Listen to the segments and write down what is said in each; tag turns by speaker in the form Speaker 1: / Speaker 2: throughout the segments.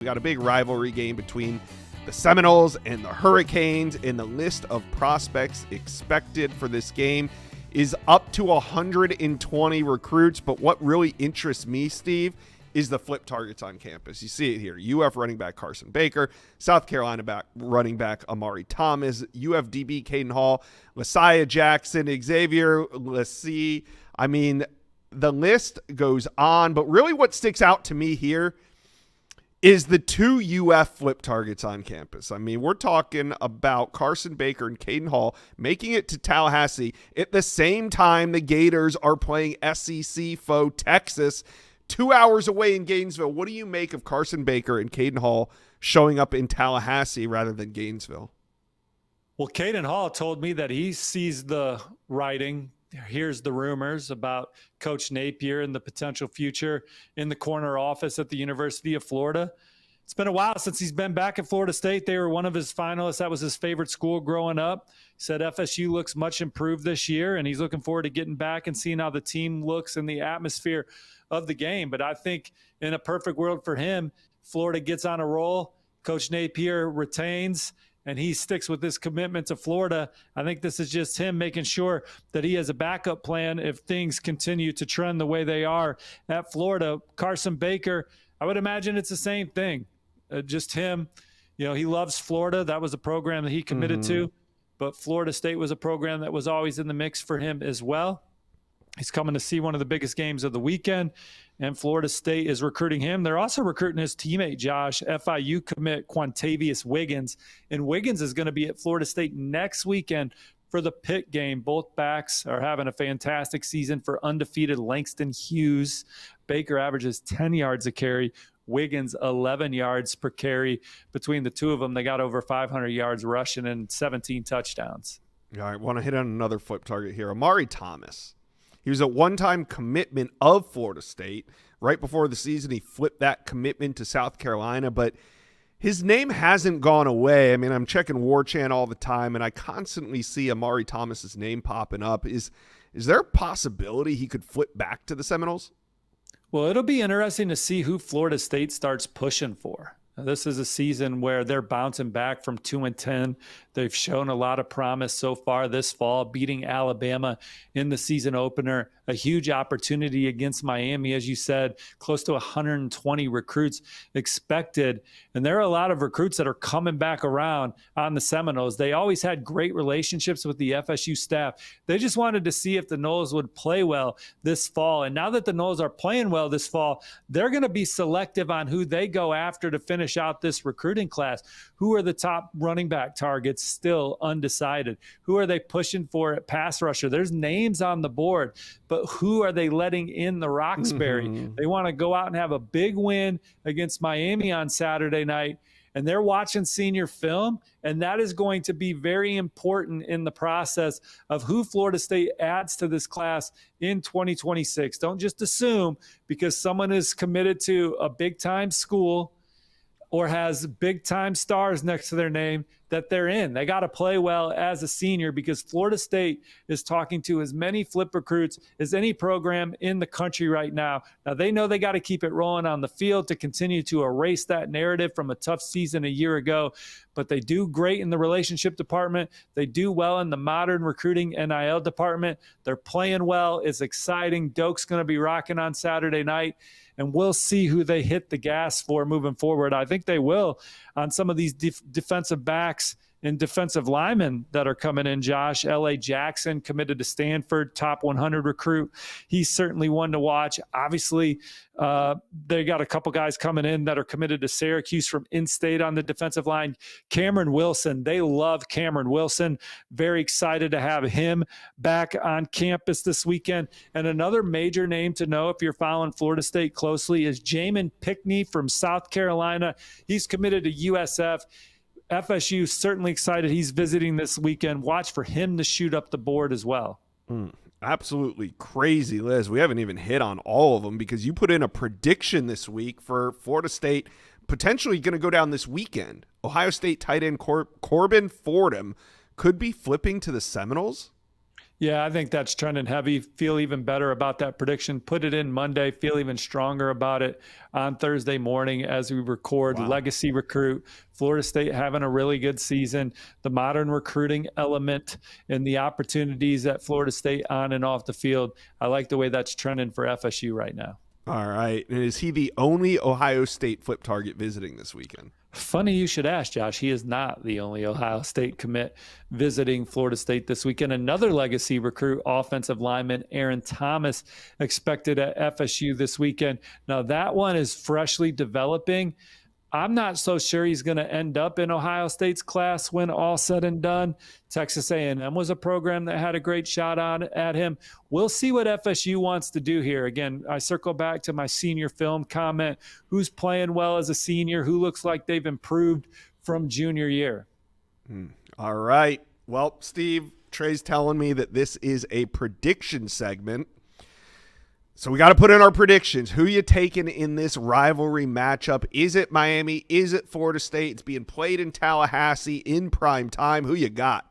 Speaker 1: We got a big rivalry game between the Seminoles and the Hurricanes, and the list of prospects expected for this game is up to 120 recruits. But what really interests me, Steve, is the flip targets on campus. You see it here. UF running back Carson Baker, South Carolina running back Amari Thomas, UF DB Caden Hall, Lasiah Jackson, Xavier Lassie. I mean, the list goes on, but really what sticks out to me here is the two UF flip targets on campus. I mean, we're talking about Carson Baker and Caden Hall making it to Tallahassee at the same time the Gators are playing SEC foe Texas 2 hours away in Gainesville. What do you make of Carson Baker and Caden Hall showing up in Tallahassee rather than Gainesville?
Speaker 2: Well, Caden Hall told me that he sees the writing, hears the rumors about Coach Napier and the potential future in the corner office at the University of Florida. It's been a while since he's been back at Florida State. They were one of his finalists. That was his favorite school growing up. He said FSU looks much improved this year, and he's looking forward to getting back and seeing how the team looks in the atmosphere of the game. But I think in a perfect world for him, Florida gets on a roll, Coach Napier retains, and he sticks with this commitment to Florida. I think this is just him making sure that he has a backup plan if things continue to trend the way they are at Florida. Carson Baker, I would imagine it's the same thing. Just him, he loves Florida. That was a program that he committed to, but Florida State was a program that was always in the mix for him as well. He's coming to see one of the biggest games of the weekend, and Florida State is recruiting him. They're also recruiting his teammate, Josh, FIU commit Quantavious Wiggins, and Wiggins is going to be at Florida State next weekend for the Pitt game. Both backs are having a fantastic season for undefeated Langston Hughes. Baker averages 10 yards a carry. Wiggins, 11 yards per carry. Between the two of them, they got over 500 yards rushing and 17 touchdowns.
Speaker 1: All right, want to hit on another flip target here. Amari Thomas. He was a one-time commitment of Florida State. Right before the season, he flipped that commitment to South Carolina, but his name hasn't gone away. I mean, I'm checking War Chant all the time, and I constantly see Amari Thomas's name popping up. Is there a possibility he could flip back to the Seminoles?
Speaker 2: Well, it'll be interesting to see who Florida State starts pushing for. This is a season where they're bouncing back from 2-10. They've shown a lot of promise so far this fall, beating Alabama in the season opener. A huge opportunity against Miami, as you said, close to 120 recruits expected. And there are a lot of recruits that are coming back around on the Seminoles. They always had great relationships with the FSU staff. They just wanted to see if the Noles would play well this fall. And now that the Noles are playing well this fall, they're going to be selective on who they go after to finish out this recruiting class. Who are the top running back targets? Still undecided. Who are they pushing for at pass rusher? There's names on the board, but who are they letting in the Roxbury? They want to go out and have a big win against Miami on Saturday night, and they're watching senior film, and that is going to be very important in the process of who Florida State adds to this class in 2026. Don't just assume because someone is committed to a big-time school or has big-time stars next to their name that they're in. They got to play well as a senior because Florida State is talking to as many flip recruits as any program in the country right now. Now, they know they got to keep it rolling on the field to continue to erase that narrative from a tough season a year ago, but they do great in the relationship department. They do well in the modern recruiting NIL department. They're playing well. It's exciting. Doak's going to be rocking on Saturday night, and we'll see who they hit the gas for moving forward. I think they will on some of these defensive backs and defensive linemen that are coming in, Josh. L.A. Jackson committed to Stanford, top 100 recruit. He's certainly one to watch. Obviously, they got a couple guys coming in that are committed to Syracuse from in-state on the defensive line. Cameron Wilson, they love Cameron Wilson. Very excited to have him back on campus this weekend. And another major name to know if you're following Florida State closely is Jamin Pickney from South Carolina. He's committed to USF. FSU certainly excited he's visiting this weekend. Watch for him to shoot up the board as well.
Speaker 1: Absolutely crazy, Liz. We haven't even hit on all of them because you put in a prediction this week for Florida State potentially going to go down this weekend. Ohio State tight end Corbin Fordham could be flipping to the Seminoles.
Speaker 2: Yeah, I think that's trending heavy. Feel even better about that prediction. Put it in Monday. Feel even stronger about it on Thursday morning as we record.
Speaker 1: Wow.
Speaker 2: Legacy recruit. Florida State having a really good season. The modern recruiting element and the opportunities at Florida State on and off the field. I like the way that's trending for FSU right now.
Speaker 1: All right. And is he the only Ohio State flip target visiting this weekend?
Speaker 2: Funny you should ask, Josh. He is not the only Ohio State commit visiting Florida State this weekend. Another legacy recruit, offensive lineman Amari Thomas, expected at FSU this weekend. Now, that one is freshly developing. I'm not so sure he's going to end up in Ohio State's class when all said and done. Texas A&M was a program that had a great shot on at him. We'll see what FSU wants to do here. Again, I circle back to my senior film comment. Who's playing well as a senior? Who looks like they've improved from junior year?
Speaker 1: All right. Well, Steve, Trey's telling me that this is a prediction segment. So we got to put in our predictions. Who you taking in this rivalry matchup? Is it Miami? Is it Florida State? It's being played in Tallahassee in prime time. Who you got?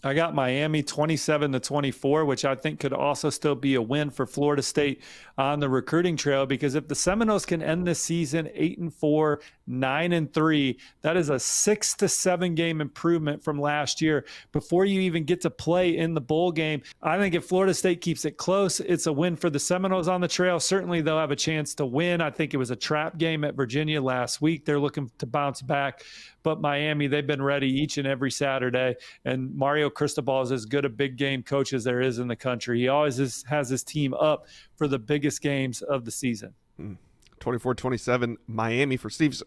Speaker 2: I got Miami 27-24, which I think could also still be a win for Florida State on the recruiting trail, because if the Seminoles can end this season 8-4, 9-3, that is a 6 to 7 game improvement from last year before you even get to play in the bowl game. I think if Florida State keeps it close, it's a win for the Seminoles on the trail. Certainly they'll have a chance to win. I think it was a trap game at Virginia last week. They're looking to bounce back. But Miami, they've been ready each and every Saturday. And Mario Cristobal is as good a big game coach as there is in the country. He always has his team up for the biggest games of the season.
Speaker 1: 24-27 Miami for Steve.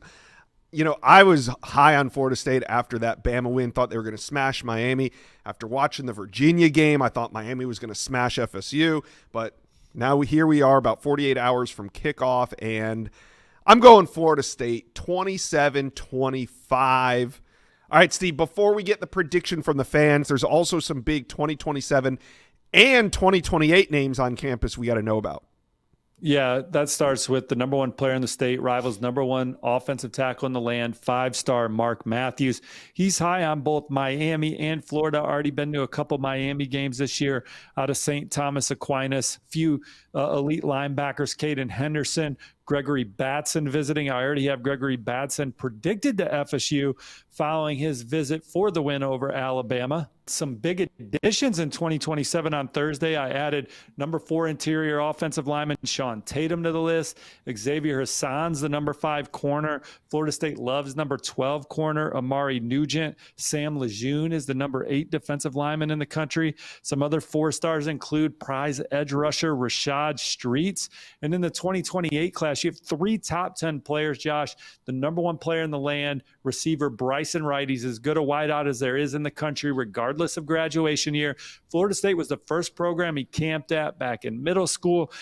Speaker 1: You know, I was high on Florida State after that Bama win. Thought they were going to smash Miami. After watching the Virginia game, I thought Miami was going to smash FSU. But now here we are about 48 hours from kickoff, and I'm going Florida State 27-25. All right, Steve, before we get the prediction from the fans, there's also some big 2027 and 2028 names on campus we got to know about.
Speaker 2: Yeah, that starts with the number one player in the state, Rivals' number one offensive tackle in the land, 5-star Mark Matthews. He's high on both Miami and Florida. Already been to a couple Miami games this year out of St. Thomas Aquinas. Few elite linebackers, Caden Henderson, Gregory Batson visiting. I already have Gregory Batson predicted to FSU following his visit for the win over Alabama. Some big additions in 2027 on Thursday. I added number 4 interior offensive lineman Sean Tatum to the list. Xavier Hassan's the number 5 corner. Florida State loves number 12 corner Amari Nugent. Sam Lejeune is the number 8 defensive lineman in the country. Some other 4-stars include prize edge rusher Rashad Streets. And in the 2028 class, you have 3 top 10 players, Josh. The number 1 player in the land, receiver Bryson Wright. He's as good a wideout as there is in the country, regardless of graduation year. Florida State was the first program he camped at back in middle school.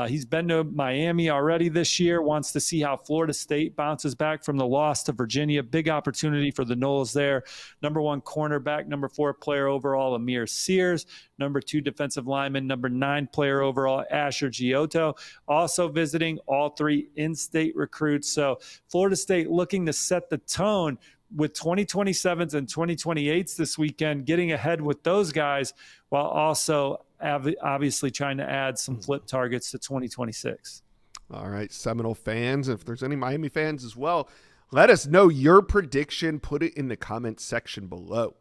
Speaker 2: He's been to Miami already this year, wants to see how Florida State bounces back from the loss to Virginia. Big opportunity for the Noles there. Number 1 cornerback, number 4 player overall, Amir Sears. Number 2 defensive lineman, number 9 player overall, Asher Giotto. Also visiting all 3 in-state recruits. So Florida State looking to set the tone with 2027s and 2028s this weekend, getting ahead with those guys while also obviously trying to add some flip targets to 2026.
Speaker 1: All right, Seminole fans, if there's any Miami fans as well, let us know your prediction. Put it in the comments section below.